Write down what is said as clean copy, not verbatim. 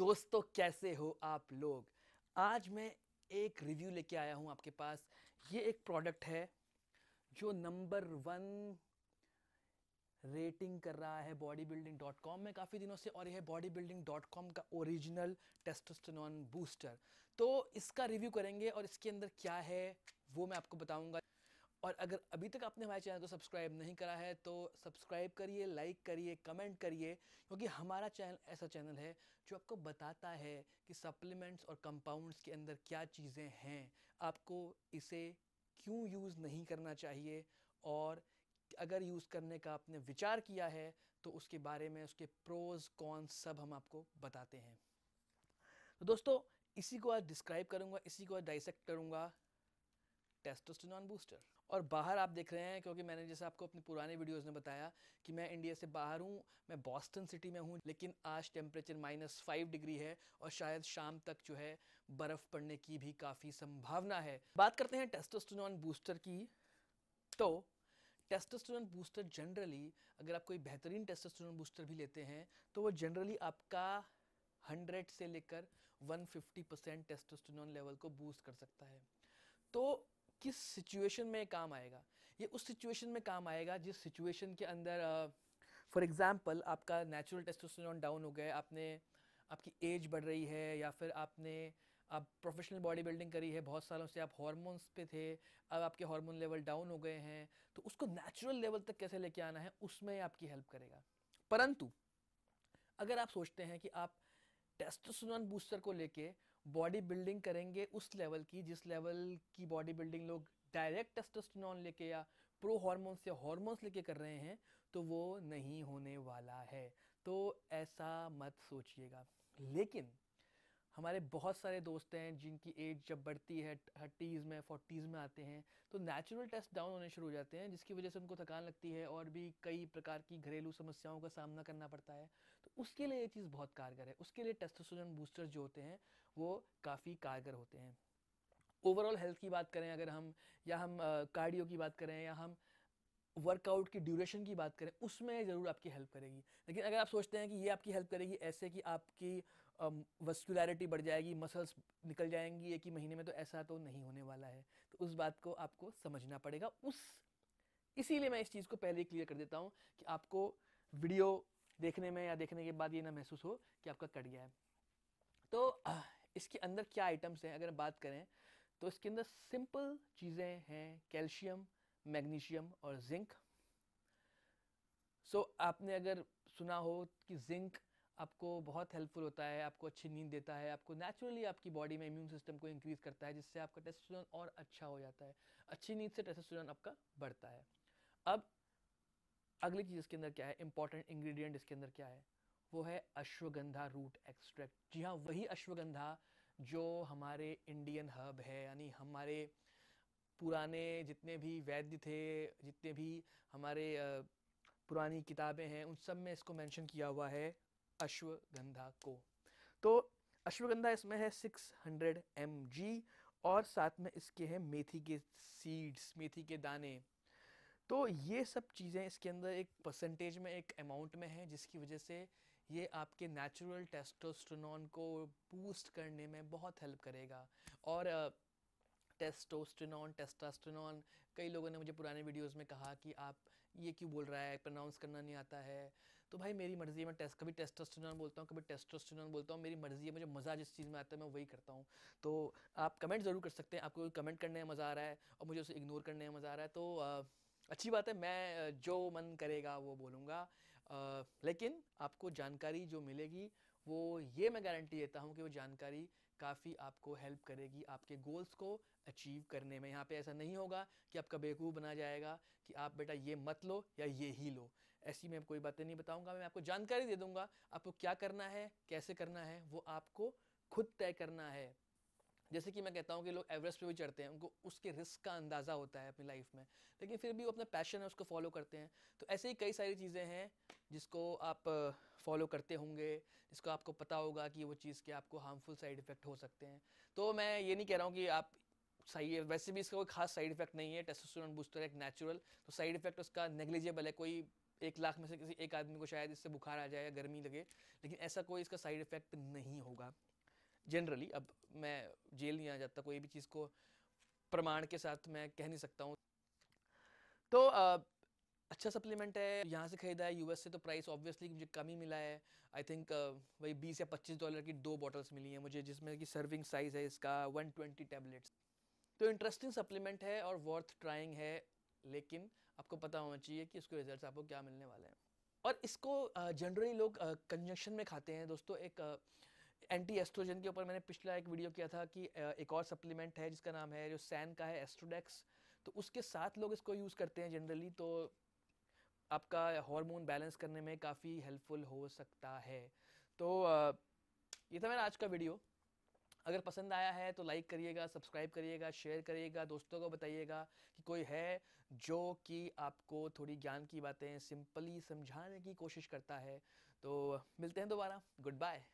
दोस्तों, कैसे हो आप लोग। आज मैं एक रिव्यू लेके आया हूं आपके पास। ये एक प्रोडक्ट है जो नंबर 1 रेटिंग कर रहा है बॉडी बिल्डिंग डॉट कॉम में काफ़ी दिनों से, और यह है बॉडी बिल्डिंग डॉट कॉम का ओरिजिनल टेस्टोस्टेरोन बूस्टर। तो इसका रिव्यू करेंगे और इसके अंदर क्या है वो मैं आपको बताऊंगा। और अगर अभी तक आपने हमारे चैनल को सब्सक्राइब नहीं करा है तो सब्सक्राइब करिए, लाइक करिए, कमेंट करिए, क्योंकि हमारा चैनल ऐसा चैनल है जो आपको बताता है कि सप्लीमेंट्स और कंपाउंड्स के अंदर क्या चीज़ें हैं, आपको इसे क्यों यूज़ नहीं करना चाहिए, और अगर यूज़ करने का आपने विचार किया है तो उसके बारे में, उसके प्रोज कॉन्स सब हम आपको बताते हैं। तो दोस्तों, इसी को आज डिस्क्राइब करूँगा, इसी को आज डाइसेक्ट करूँगा, टेस्टोस्टेरोन बूस्टर। और बाहर आप देख रहे हैं, क्योंकि मैंने जैसे आपको अपनी पुराने वीडियोस में बताया कि मैं इंडिया से बाहर हूँ, मैं बॉस्टन सिटी में हूँ, लेकिन आज टेम्परेचर -5 डिग्री है और शायद शाम तक जो है बर्फ़ पड़ने की भी काफ़ी संभावना है। बात करते हैं टेस्टोस्टेरोन बूस्टर की। तो टेस्टोस्टेरोन बूस्टर जनरली, अगर आप कोई बेहतरीन टेस्टोस्टेरोन बूस्टर भी लेते हैं तो वो जनरली आपका 100 से लेकर 150% टेस्टोस्टेरोन लेवल को बूस्ट कर सकता है। तो किस सिचुएशन में काम आएगा? ये उस सिचुएशन में काम आएगा जिस सिचुएशन के अंदर फॉर एग्जांपल आपका नेचुरल टेस्टोस्टेरोन डाउन हो गया, आपने, आपकी एज बढ़ रही है, या फिर आप प्रोफेशनल बॉडी बिल्डिंग करी है, बहुत सालों से आप हार्मोन्स पे थे, अब आपके हार्मोन लेवल डाउन हो गए हैं, तो उसको नेचुरल लेवल तक कैसे लेके आना है उसमें आपकी हेल्प करेगा। परंतु अगर आप सोचते हैं कि आप टेस्टोस्टेरोन बूस्टर को लेके बॉडी बिल्डिंग करेंगे उस लेवल की जिस लेवल की बॉडी बिल्डिंग लोग डायरेक्ट टेस्टोस्टेरोन लेके या प्रो हार्मोन्स या हार्मोन्स लेके कर रहे हैं, तो वो नहीं होने वाला है। तो ऐसा मत सोचिएगा। लेकिन हमारे बहुत सारे दोस्त हैं जिनकी एज जब बढ़ती है 30s में, 40s में आते हैं, तो नेचुरल टेस्ट डाउन होने शुरू हो जाते हैं, जिसकी वजह से उनको थकान लगती है और भी कई प्रकार की घरेलू समस्याओं का सामना करना पड़ता है। तो उसके लिए ये चीज़ बहुत कारगर है। उसके लिए टेस्टोस्टेरोन बूस्टर जो होते हैं वो काफ़ी कारगर होते हैं। ओवरऑल हेल्थ की बात करें अगर हम, या हम कार्डियो की बात करें, या हम वर्कआउट की ड्यूरेशन की बात करें, उसमें ज़रूर आपकी हेल्प करेगी। लेकिन अगर आप सोचते हैं कि ये आपकी हेल्प करेगी ऐसे कि आपकी वस्कुलैरिटी बढ़ जाएगी, मसल्स निकल जाएंगी एक ही महीने में, तो ऐसा तो नहीं होने वाला है। तो उस बात को आपको समझना पड़ेगा। इसीलिए मैं इस चीज़ को पहले ही क्लियर कर देता हूँ कि आपको वीडियो देखने में या देखने के बाद ये ना महसूस हो कि आपका कट गया है। तो इसके अंदर क्या आइटम्स हैं अगर बात करें, तो इसके अंदर सिंपल चीज़ें हैं: कैल्शियम, मैग्नीशियम और जिंक। आपने अगर सुना हो कि जिंक आपको बहुत हेल्पफुल होता है, आपको अच्छी नींद देता है, आपको नेचुरली आपकी बॉडी में इम्यून सिस्टम को इंक्रीज करता है, जिससे आपका टेस्टोस्टेरोन और अच्छा हो जाता है। अच्छी नींद से टेस्टोस्टेरोन आपका बढ़ता है। अब अगली चीज़ इसके अंदर क्या है, इंपॉर्टेंट इंग्रेडिएंट इसके अंदर क्या है, वो है अश्वगंधा रूट एक्सट्रैक्ट। जी हाँ, वही अश्वगंधा जो हमारे इंडियन हर्ब है, यानी हमारे पुराने जितने भी वैद्य थे, जितने भी हमारे पुरानी किताबें हैं, उन सब में इसको मेंशन किया हुआ है, अश्वगंधा को। तो अश्वगंधा इसमें है 600 mg, और साथ में इसके हैं मेथी के सीड्स, मेथी के दाने। तो ये सब चीज़ें इसके अंदर एक परसेंटेज में, एक अमाउंट में है, जिसकी वजह से ये आपके नेचुरल टेस्टोस्टेरोन को बूस्ट करने में बहुत हेल्प करेगा। और टेस्टोस्टेरोन, टेस्टोस्टेरोन, कई लोगों ने मुझे पुराने वीडियोस में कहा कि आप ये क्यों बोल रहा है, प्रोनाउंस करना नहीं आता है। तो भाई मेरी मर्ज़ी है, मैं कभी टेस्टोस्टेरोन बोलता हूँ, कभी टेस्टोस्टेरोन बोलता हूँ, मेरी मर्ज़ी है, मुझे मज़ा जिस चीज़ में आता है मैं वही करता हूँ। तो आप कमेंट ज़रूर कर सकते हैं, आपको कमेंट करने में मज़ा आ रहा है और मुझे उसे इग्नोर करने में मज़ा आ रहा है, तो अच्छी बात है, मैं जो मन करेगा वो बोलूँगा। लेकिन आपको जानकारी जो मिलेगी वो, ये मैं गारंटी देता हूँ कि वो जानकारी काफ़ी आपको हेल्प करेगी आपके गोल्स को अचीव करने में। यहाँ पे ऐसा नहीं होगा कि आपका बेवकूफ़ बना जाएगा कि आप बेटा ये मत लो या ये ही लो। ऐसी मैं कोई बातें नहीं बताऊंगा, मैं आपको जानकारी दे दूंगा। आपको क्या करना है, कैसे करना है, वो आपको खुद तय करना है। जैसे कि मैं कहता हूँ कि लोग एवरेस्ट पे भी चढ़ते हैं, उनको उसके रिस्क का अंदाज़ा होता है अपनी लाइफ में, लेकिन फिर भी वो अपना पैशन है उसको फॉलो करते हैं। तो ऐसे ही कई सारी चीज़ें हैं जिसको आप फॉलो करते होंगे, जिसको आपको पता होगा कि वो चीज़ के आपको हार्मफुल साइड इफ़ेक्ट हो सकते हैं। तो मैं ये नहीं कह रहा हूँ कि आप, सही है, वैसे भी इसका कोई खास साइड इफेक्ट नहीं है, टेस्टोस्टेरोन बूस्टर एक नेचुरल, तो साइड इफेक्ट उसका नेग्लिजिबल है, कोई 1 लाख में से किसी एक आदमी को शायद इससे बुखार आ जाए या गर्मी लगे, लेकिन ऐसा कोई इसका साइड इफेक्ट नहीं होगा जनरली। अब मैं जेल नहीं आ जाता, कोई भी चीज़ को प्रमाण के साथ मैं कह नहीं सकता हूँ। तो अच्छा सप्लीमेंट है, यहाँ से ख़रीदा है यूएस से, तो प्राइस ऑब्वियसली मुझे कम ही मिला है। आई थिंक वही $20 या $25 की 2 बॉटल्स मिली हैं मुझे, जिसमें कि सर्विंग साइज़ है इसका 120 टैबलेट्स। तो इंटरेस्टिंग सप्लीमेंट है और वर्थ ट्राइंग है, लेकिन आपको पता होना चाहिए कि उसके रिजल्ट्स आपको क्या मिलने वाले हैं। और इसको जनरली लोग कंजक्शन में खाते हैं दोस्तों। एक एंटी एस्ट्रोजन के ऊपर मैंने पिछला एक वीडियो किया था कि एक और सप्लीमेंट है जिसका नाम है जो सैन का है, एस्ट्रोडेक्स। तो उसके साथ लोग इसको यूज़ करते हैं जनरली, तो आपका हार्मोन बैलेंस करने में काफ़ी हेल्पफुल हो सकता है। तो ये था मेरा आज का वीडियो। अगर पसंद आया है तो लाइक करिएगा, सब्सक्राइब करिएगा, शेयर करिएगा, दोस्तों को बताइएगा कि कोई है जो कि आपको थोड़ी ज्ञान की बातें सिंपली समझाने की कोशिश करता है। तो मिलते हैं दोबारा, गुड बाय।